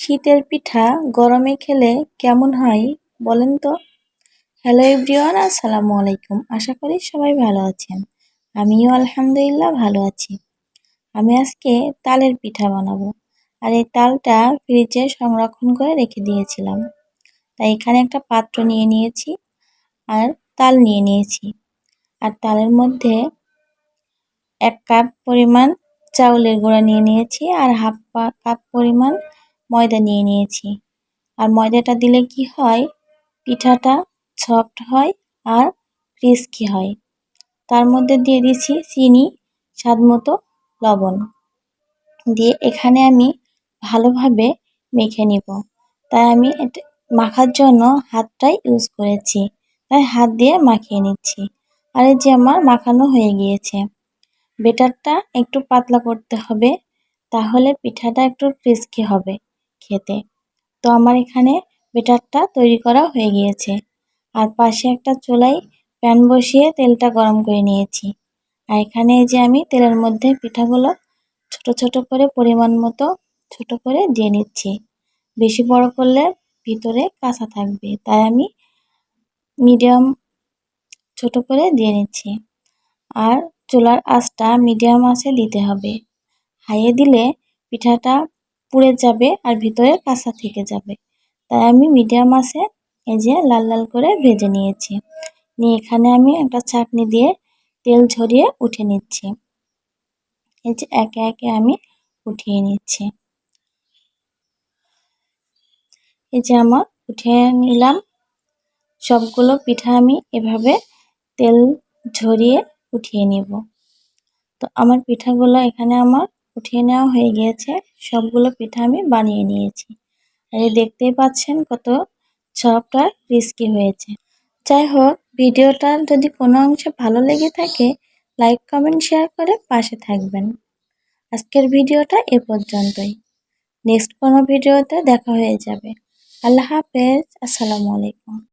শীতের পিঠা গরমে খেলে কেমন হয় বলেন তো? হ্যালো এভরিওয়ান, আসসালামু আলাইকুম। আশা করি সবাই ভালো আছেন। আমিও আলহামদুলিল্লাহ ভালো আছি। আমি আজকে তালের পিঠা বানাবো। আর এই তালটা ফ্রিজে সংরক্ষণ করে রেখে দিয়েছিলাম। তাই এখানে একটা পাত্র নিয়ে নিয়েছি আর তাল নিয়ে নিয়েছি। আর তালের মধ্যে 1 কাপ পরিমাণ চাউলের গুঁড়া নিয়ে নিয়েছি আর হাফ কাপ পরিমাণ ময়দা নিয়ে নিয়েছি। আর ময়দাটা দিলে কি হয়, পিঠাটা সফট হয় আর ক্রিস্পি হয়। তার মধ্যে দিয়ে দিচ্ছি চিনি, স্বাদমতো লবণ দিয়ে এখানে আমি ভালোভাবে মেখে নিব। তাই আমি এটা মাখার জন্য হাতটাই ইউজ করেছি, তাই হাত দিয়ে মাখিয়ে নিচ্ছি। আর এই যে আমার মাখানো হয়ে গিয়েছে। বেটারটা একটু পাতলা করতে হবে, তাহলে পিঠাটা একটু ক্রিস্পি হবে খেতে। তো আমার এখানে বেটারটা তৈরি করা হয়ে গিয়েছে। আর পাশে একটা চুলায় প্যান বসিয়ে তেলটা গরম করে নিয়েছি। আর এখানে এই যে আমি তেলের মধ্যে পিঠাগুলো ছোট ছোট করে পরিমাণ মতো ছোট করে দিয়ে নিচ্ছি। বেশি বড় করলে ভিতরে কাঁচা থাকবে, তাই আমি মিডিয়াম ছোট করে দিয়ে নিচ্ছি। আর চুলার আঁচটা মিডিয়াম আঁচে দিতে হবে। হাইয়ে দিলে পিঠাটা পুড়ে যাবে আর ভিতরে কাঁচা থেকে যাবে। তাই আমি মিডিয়াম আঁচে এই যে লাল লাল করে ভেজে নিয়েছি। নিয়ে এখানে আমি একটা ছাঁকনি দিয়ে তেল ঝরিয়ে উঠে নিচ্ছি। এই যে একে একে আমি উঠিয়ে নিচ্ছি। এই যে আমার উঠিয়ে নিলাম সবগুলো পিঠা। আমি এভাবে তেল ঝরিয়ে উঠিয়ে নিব। তো আমার পিঠাগুলো এখানে আমার উঠিয়ে নেওয়া হয়ে গিয়েছে। সবগুলো পিঠা আমি বানিয়ে নিয়েছি। আর এই দেখতেই পাচ্ছেন কত সফট আর ক্রিস্পি হয়েছে। যাই হোক, ভিডিওটা যদি কোনো অংশে ভালো লেগে থাকে, লাইক, কমেন্ট, শেয়ার করে পাশে থাকবেন। আজকের ভিডিওটা এ পর্যন্তই। নেক্সট কোনো ভিডিওতে দেখা হয়ে যাবে। আল্লাহ হাফেজ, আসসালামু আলাইকুম।